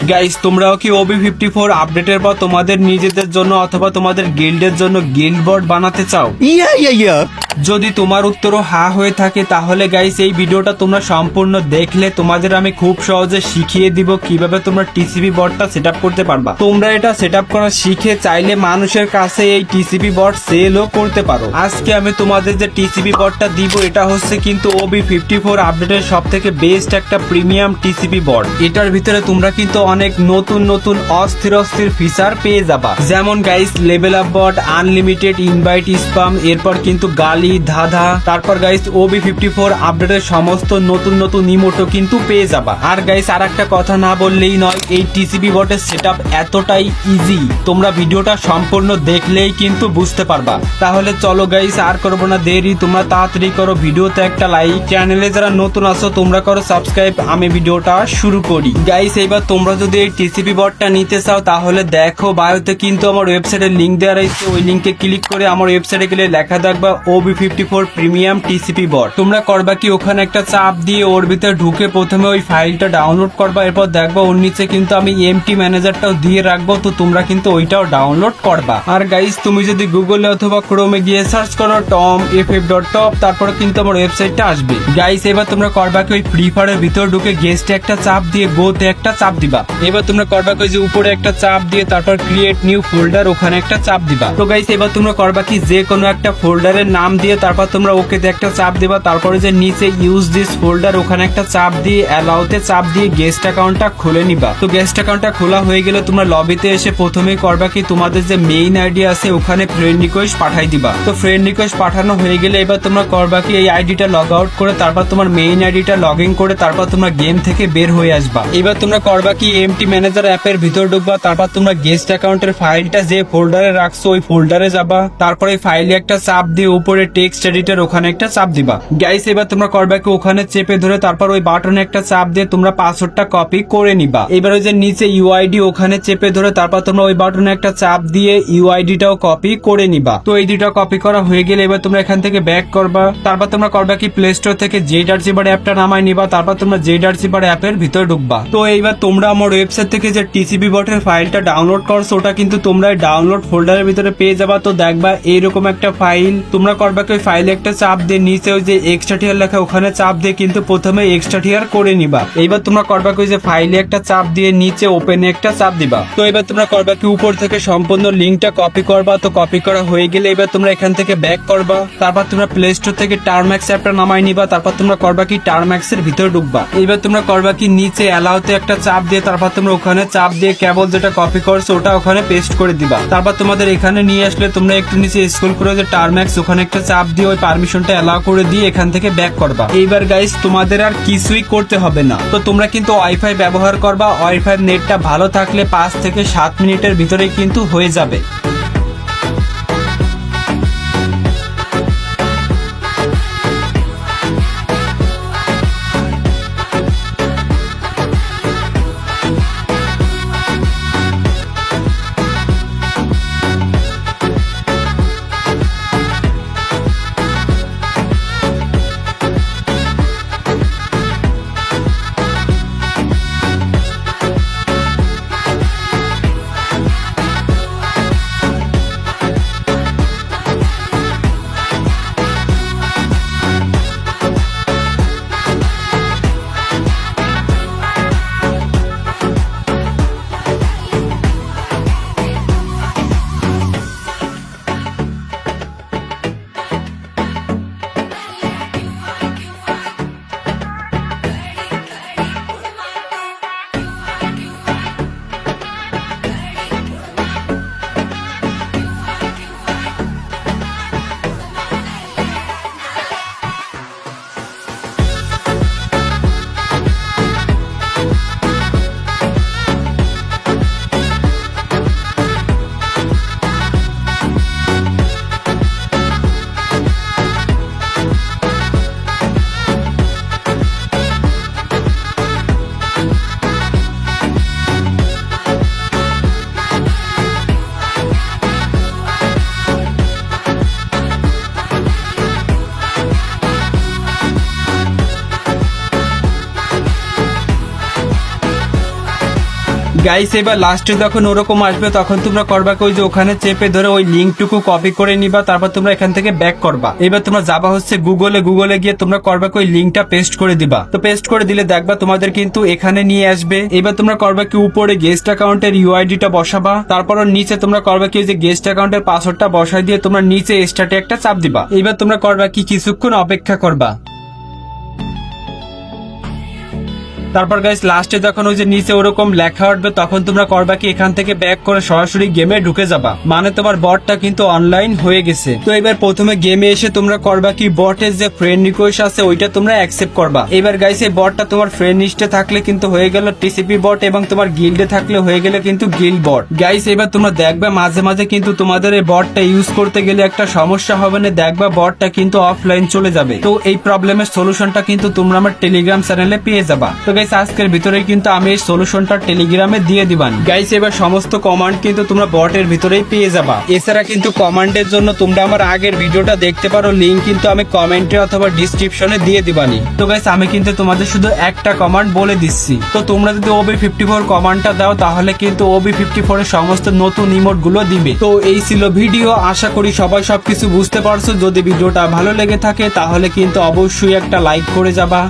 Guys তোমরাও কি OB54 আপডেটের পর তোমাদের নিজেদের জন্য অথবা তোমাদের গিল্ডের জন্য গিল্ড বোর্ড বানাতে চাও? যদি তোমার উত্তরও হ্যাঁ হয়ে থাকে তাহলে গাইস এই ভিডিওটা তোমরা সম্পূর্ণ দেখলে তোমাদের আমি খুব সহজে শিখিয়ে দিব কিভাবে তোমরা টিসিপি বটটা সেটআপ করতে পারবা। তোমরা এটা সেটআপ করা শিখে চাইলে মানুষের কাছে এই টিসিপি বট সেলও করতে পারো। আজকে আমি তোমাদের যে টিসিপি বটটা দিব এটা হচ্ছে কিন্তু OB54 আপডেটের সবথেকে বেস্ট একটা প্রিমিয়াম টিসিপি বট। এটার ভিতরে তোমরা কিন্তু অনেক নতুন নতুন অস্থির ফিচার পেয়ে যাবা, যেমন গাইস লেভেল আপ বট, আনলিমিটেড ইনভাইট স্পাম, এরপর কিন্তু গালি ধাঁধা, তারপর গাইস OB54 আপডেটের সমস্ত নতুন নতুন ইমোটো কিন্তু পেয়ে যাবা। আর গাইস আর একটা কথা না বললেই নয়, এই টিসিপি বটের সেটআপ এতটাই ইজি, তোমরা ভিডিওটা সম্পূর্ণ দেখলেই কিন্তু বুঝতে পারবা। তাহলে চলো গাইস আর করবো না দেরি, তোমরা তাড়াতাড়ি করো ভিডিওতে একটা লাইক, চ্যানেলে যারা নতুন আছো তোমরা করো সাবস্ক্রাইব। আমি ভিডিওটা শুরু করি। গাইস এবার তোমরা যদি এই টিসিপি বটটা নিতে চাও তাহলে দেখো বায়োতে কিন্তু আমার ওয়েবসাইটের লিঙ্ক দেওয়া রয়েছে, ওই লিঙ্কে ক্লিক করে আমার ওয়েবসাইটে গেলে লেখা দেখবা OB54 প্রিমিয়াম টিসিপি বট। তোমরা করবা কি ওখানে একটা চাপ দিয়ে ওর ভিতরে ঢুকে প্রথমে ওই ফাইলটা ডাউনলোড করবা, এরপর দেখবা ওর নিচে কিন্তু আমি এমটি ম্যানেজারটাও দিয়ে রাখবো, তো তোমরা কিন্তু ওইটাও ডাউনলোড করবা। আর গাইস তুমি যদি গুগলে অথবা ক্রোমে গিয়ে সার্চ করো tom.ff.top তারপরে কিন্তু আমার ওয়েবসাইটটা আসবে। গাইস এবার তোমরা করবা কি ওই ফ্রি ফায়ারের ভিতর ঢুকে গেস্টে একটা চাপ দিয়ে গোতে একটা চাপ দিবা। এবার তোমরা করবা কি যে উপরে একটা চাপ দিয়ে তারপর ক্রিয়েট নিউ ফোল্ডার ওখানে একটা চাপ দিবা। তো গাইস এবার তোমরা করবা কি যে কোনো একটা ফোল্ডারের নাম দিয়ে তারপর তোমরা ওকেতে একটা চাপ দিবা, তারপরে যে নিচে ইউজ দিস ফোল্ডার ওখানে একটা চাপ দিয়ে অ্যালাউতে চাপ দিয়ে গেস্ট অ্যাকাউন্টটা খুলে নিবা। তো গেস্ট অ্যাকাউন্টটা খোলা হয়ে গেলে তোমরা লবিতে এসে প্রথমেই করবা কি তোমাদের যে মেইন আইডি আছে ওখানে ফ্রেন্ড রিকোয়েস্ট পাঠাই দিবা। তো ফ্রেন্ড রিকোয়েস্ট পাঠানো হয়ে গেলে এবার তোমরা করবা কি এই আইডিটা লগ আউট করে তারপর তোমার মেইন আইডিটা লগ ইন করে তারপর তোমরা গেম থেকে বের হয়ে আসবা। এবার তোমরা করবা কি এমটি ম্যানেজার অ্যাপের ভিতর ঢুকবা, তারপর তোমরা গেস্ট অ্যাকাউন্টের ফাইলটা যে ফোল্ডারে রাখছো ওই ফোল্ডারে যাবা, তারপরে ফাইলে একটা চাপ দিয়ে উপরে টেক্সট এডিটর ওখানে একটা চাপ দিবা। গাইস এবার তোমরা করবা কি ওখানে চেপে ধরে তারপর ওই বাটনে একটা চাপ দিয়ে তোমরা পাসওয়ার্ডটা কপি করে নিবা। এবার ওই যে নিচে ইউআইডি ওখানে চেপে ধরে তারপর তোমরা ওই বাটনে একটা চাপ দিয়ে ইউআইডিটাও কপি করে নিবা। তো এই দুইটা কপি করা হয়ে গেলে এবার তোমরা এখান থেকে ব্যাক করবা, তারপর তোমরা করবা কি প্লে স্টোর থেকে জেডআরসি অ্যাপটা নামাই নিবা, তারপর তোমরা জেডআরসি অ্যাপের ভিতর ঢুকবা। তো এইবার তোমরা আমার ওয়েবসাইট থেকে যে টিসিপি বটের ফাইলটা ডাউনলোড করছো ওটা কিন্তু তোমরা ডাউনলোড ফোল্ডারের ভিতরে পেয়ে যাবা। তো দেখবা এইরকম একটা ফাইল, তোমরা করবা কি ওই ফাইলে একটা চাপ দিয়ে নিচে ওই যে এক্সট্রা টিয়ার লেখা ওখানে চাপ দিয়ে কিন্তু প্রথমে এক্সট্রা টিয়ার করে নিবা। এইবার তোমরা করবা কি যে ফাইলে একটা চাপ দিয়ে নিচে ওপেনে একটা চাপ দিবা। তো এবার তোমরা করবা কি উপর থেকে সম্পূর্ণ লিঙ্কটা কপি করবা। তো কপি করা হয়ে গেলে এবার তোমরা এখান থেকে ব্যাক করবা, তারপর তোমরা প্লে স্টোর থেকে টার্ম্যাক্স অ্যাপটা নামাই নিবা, তারপর তোমরা করবা কি টার্ম্যাক্স এর ভিতর ঢুকবা। এবার তোমরা করবা কি নিচে অ্যালাউতে একটা চাপ দিয়ে তারপর তোমরা ওখানে চাপ দিয়ে কেবল যেটা কপি করছো ওটা ওখানে পেস্ট করে দিবা। তারপর তোমাদের এখানে নিয়ে আসলে তোমরা একটু নিচে স্ক্রল করে যে টার্ম্যাক্স ওখানে একটা চাপ দিয়ে ওই পারমিশনটা অ্যালাউ করে দিয়ে এখান থেকে ব্যাক করবা। এইবার গাইস তোমাদের আর কিছুই করতে হবে না। তো তোমরা কিন্তু ওয়াইফাই ব্যবহার করবা, ওয়াইফাই নেটটা ভালো থাকলে 5 থেকে 7 মিনিটের ভিতরে কিন্তু হয়ে যাবে। গাইস এবার লাস্টে যখন ওরকম আসবে তখন তোমরা করবা কি, ওই যে ওখানে চেপে ধরে ওই লিঙ্কটুকু কপি করে নিবা, তারপর তোমরা এখান থেকে ব্যাক করবা। এবার তোমরা যাবা হচ্ছে গুগলে গিয়ে তোমরা করবা কি ওই লিঙ্কটা পেস্ট করে দিবা। তো পেস্ট করে দিলে দেখবা তোমাদের কিন্তু এখানে নিয়ে আসবে। এবার তোমরা করবা কি উপরে গেস্ট অ্যাকাউন্টের ইউআইডিটা বসাবা, তারপর ওর নিচে তোমরা করবা কি যে গেস্ট অ্যাকাউন্টের পাসওয়ার্ডটা বসাই দিয়ে তোমরা নিচে স্টার্টে একটা চাপ দিবা। এবার তোমরা করবা কি কিছুক্ষণ অপেক্ষা করবা। তারপর গাইস লাস্টে যখন ওই যে নিচে ওরকম লেখা উঠবে তখন তোমরা করবা কি এখান থেকে ব্যাক করে সরাসরি গেমে ঢুকে যাবা, মানে তোমার বটটা কিন্তু অনলাইন হয়ে গেছে। তো এবার প্রথমে গেমে এসে তোমরা করবা কি বটের যে ফ্রেন্ড রিকোয়েস্ট আছে ওইটা তোমরা অ্যাকসেপ্ট করবা। এবার গাইস এই বটটা তোমার ফ্রেন্ড লিস্টে থাকলে কিন্তু হয়ে গেল টিসিপি বট, এবং তোমার গিল্ডে থাকলে হয়ে গেলে কিন্তু গিল্ড বট। গাইস এবার তোমরা দেখবে মাঝে মাঝে কিন্তু তোমাদের এই বটটা ইউজ করতে গেলে একটা সমস্যা হবে না, দেখবা বটটা কিন্তু অফলাইন চলে যাবে। তো এই প্রবলেমের সলিউশনটা কিন্তু তোমরা আমার টেলিগ্রাম চ্যানেলে পেয়ে যাবা। তো গাইস আজকের ভিতরে কিন্তু আমি এই সলিউশনটা টেলিগ্রামে দিয়ে দিবান। গাইস এবার সমস্ত কমান্ড কিন্তু তোমরা বটের ভিতরেই পেয়ে যাবা। এছাড়া কিন্তু কমান্ডের জন্য তোমরা আমার আগের ভিডিওটা দেখতে পারো, লিংক কিন্তু আমি কমেন্টে অথবা ডিসক্রিপশনে দিয়ে দিবানি। তো গাইস আমি কিন্তু তোমাদের শুধু একটা কমান্ড বলে দিচ্ছি, তো তোমরা যদি OB54 কমান্ডটা দাও তাহলে কিন্তু OB54 এর সমস্ত নতুন ইমোট গুলো দিবে। তো এই ছিল ভিডিও, আশা করি সবাই সবকিছু বুঝতে পারছো। যদি ভিডিওটা ভালো লেগে থাকে তাহলে কিন্তু অবশ্যই একটা লাইক করে যাবা।